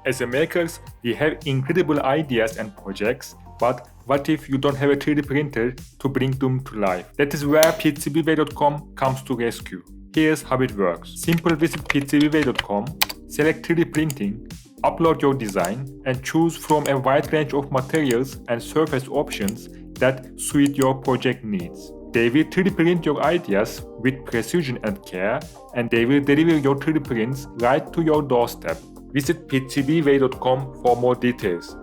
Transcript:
As a makers, we have incredible ideas and projects, but what if you don't have a 3D printer to bring them to life? That is where PCBWay.com comes to rescue. Here's how it works. Simply visit PCBWay.com, select 3D printing, upload your design, and choose from a wide range of materials and surface options that suit your project needs. They will 3D print your ideas with precision and care, and they will deliver your 3D prints right to your doorstep. Visit PCBWay.com for more details.